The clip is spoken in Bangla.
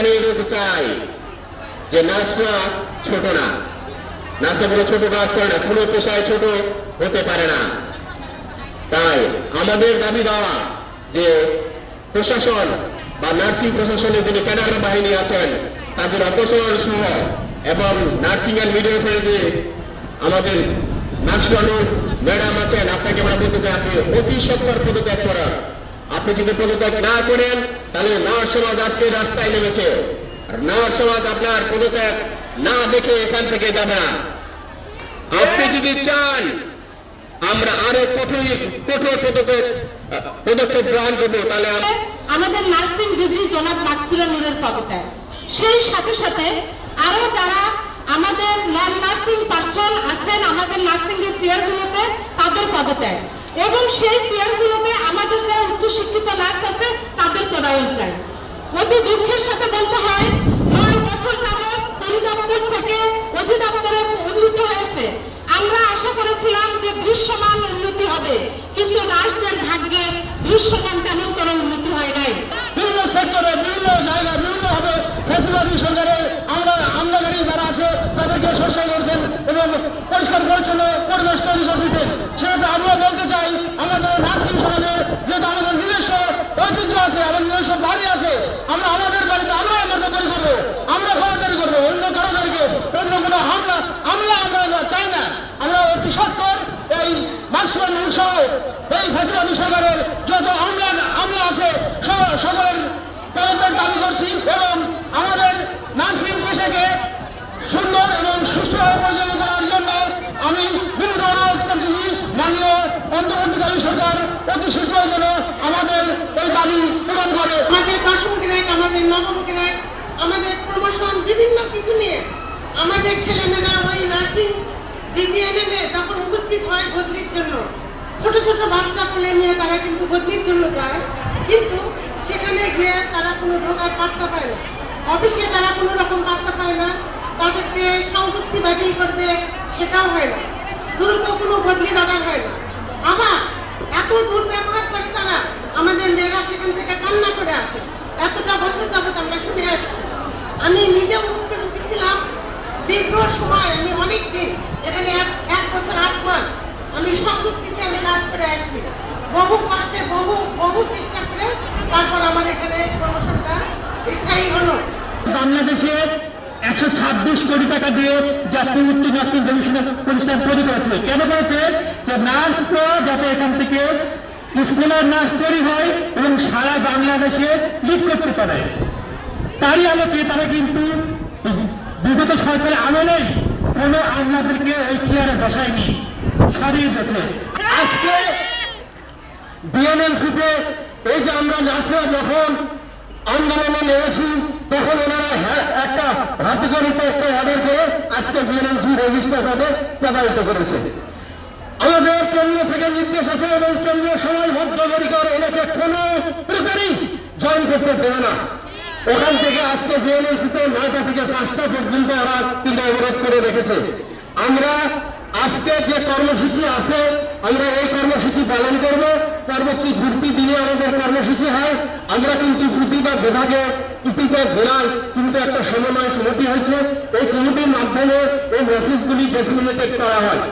জানিয়ে দিতে চাই যে নার্সরা ছোট না, নার্সরা কোনো ছোট কাজ করে না, কোনো পেশায় ছোট হতে পারে না। তাই আমাদের দাবি দেওয়া যে প্রশাসন বা নার্সিং প্রশাসনের যিনি ক্যাডার বাহিনী আছেন তাদের অপসারণ সহ এবং নার্সিং অ্যান্ড মিডওয়াইফারি যে আমাদের নার্সরানুর ম্যাডাম আছেন, আপনাকে আমরা বলতে চাই আপনি অতি সত্বর পদত্যাগ করার। আপনি যদি পদত্যাগ না করেন তাহলে নার্স সমাজ আজকে রাস্তায় নেমেছে, আর নার্স সমাজ আপনার পদত্যাগ না দেখে এখান থেকে যাবে না। আপনি যদি চান আমরা আরো কঠোর পদক্ষেপ গ্রহণ করবো, তাহলে আমাদের নার্সিং ডিগ্রি জনাব মাকসুরা নূরের পদত্যাগ, সেই সাথে সাথে আরো যারা আমাদের নন নার্সিং পার্সন আছেন আমাদের নার্সিং এর চেয়ারগুলোতে তাদের পদত্যাগ, এবং সেই চেয়ারগুলোতে আমাদের যারা উচ্চশিক্ষিত নার্স আছে তাদের পদায়ন চাই। অতি দুঃখের সাথে বলতে হয় 9 বছর যাবৎ পরিদপ্তর থেকে অধিদপ্তরে উন্নীত হয়েছে। আমরা আশা করেছিলাম যে দৃশ্যমান উন্নতি হবে, কিন্তু নার্সদের ভাগ্যে দৃশ্যমান তেমন কোনো উন্নতি হয় নাই। বিভিন্ন সেক্টরে বিভিন্ন জায়গায় বিভিন্ন ভাবে ফ্যাসিলিটি সরকারের আমদানি যারা আছে তাদেরকে সস্তা করছেন এবং পরিষ্কার পরিচ্ছন্ন পরিবেশ তৈরি করতেছেন। সেটা আমরা বলতে চাই আমাদের নার্সিং সমাজে যেহেতু আমাদের নিজস্ব ঐতিহ্য আছে, আমাদের নিজস্ব বাড়ি আছে, আমরা আমাদের বাড়িতে আমরা মতো তৈরি করবো, আমরা খবরদারি করবো, অন্য কারোদেরকে অন্য কোনো আমরা চাই না। আমরা অতি সত্তর এই মাকসুরা নূর সহ এই ফ্যাসিলিটি সরকারের যত আমলা আছে সকলের পদত্যাগ দাবি করছি এবং আমাদের নার্সিং পেশাকে সুন্দর এবং সুষ্ঠুভাবে পরিচালনা করার জন্য আমি বিনীত অনুরোধ করতেছি মাননীয় অন্তর্বর্তীকালীন সরকার অতি শীঘ্রই যেন আমাদের এই দাবি পূরণ করে। আমাদের 10ম গ্রেড, আমাদের 9ম গ্রেড, আমাদের প্রমোশন বিভিন্ন কিছু নিয়ে আমাদের ছেলেমেয়েরা ওই নার্সিং ডিজিএনএমে যখন উপস্থিত হয় ভর্তির জন্য, ছোট ছোট বাচ্চা কোলে নিয়ে তারা কিন্তু ভর্তির জন্য যায়, কিন্তু সেখানে গিয়ে তারা কোনো ঢোকার পাত্তা পায় না, অফিসে তারা কোনো রকম পাত্তা পায় না, তাদেরকে সংযুক্তি বাতিল করবে সেটাও হয় না, দ্রুত কোনো বদলি অর্ডার হয় না। আবার এত দুর্ব্যবহার করে তারা, আমাদের মেয়েরা সেখান থেকে কান্না করে আসে। এতটা বছর যাবত আমরা শুনে আসছি। আমি নিজেও মুক্তি ছিলাম দীর্ঘ সময়, আমি অনেক দিন এখানে 1 বছর 8 মাস আমি সংযুক্তিতে আমি কাজ করে আসছি, বহু কষ্টে বহু চেষ্টা করে তারপর আমার এখানে প্রমোশনটা স্থায়ী হলো। বাংলাদেশে 126 কোটি টাকা দিয়ে জাতীয় উচ্চ নার্সিং গবেষণা প্রতিষ্ঠান তৈরি করেছে। কেন করেছে? যে নার্সরা যাতে এখান থেকে স্কুলের নার্স তৈরি হয় এবং সারা বাংলাদেশে লিড করতে পারে। তারই আলোকে তারা কিন্তু বিগত সরকারের আমলেই কোনো আমলাদেরকে ওই চেয়ারে বসায়নি, সরিয়ে দিয়েছে। আজকে বিএনএলসিতে এই যে আমরা নার্সরা যখন আন্দোলনে নেমেছি তখন ওনারা একটা হাতিগড়িতে একটা অর্ডার করে আজকে বিএনএলসি রেজিস্টার পদে প্রদায়িত করেছে। আমাদের কেন্দ্র থেকে নির্দেশ আছে এবং কেন্দ্রীয় সময়বদ্ধ করিকর ওনাকে কোনো প্রকারই জয়েন করতে দেবে না। ওখান থেকে আজকে বিএনএলসিতে 9টা থেকে 5টা পর্যন্ত ওরা কিন্তু অবরোধ করে রেখেছে। আমরা আজকে যে কর্মসূচি আছে আমরা এই কর্মসূচি পালন করব। পরবর্তী ঘুরতি দিনে আমাদের কর্মসূচি হয়। আমরা কিন্তু প্রতিটা বিভাগে প্রতিটা জেলায় কিন্তু একটা সমন্বয় কমিটি হয়েছে। এই কমিটির মাধ্যমে এই মেসেজগুলি ডিসেমিনেটেড করা হয়।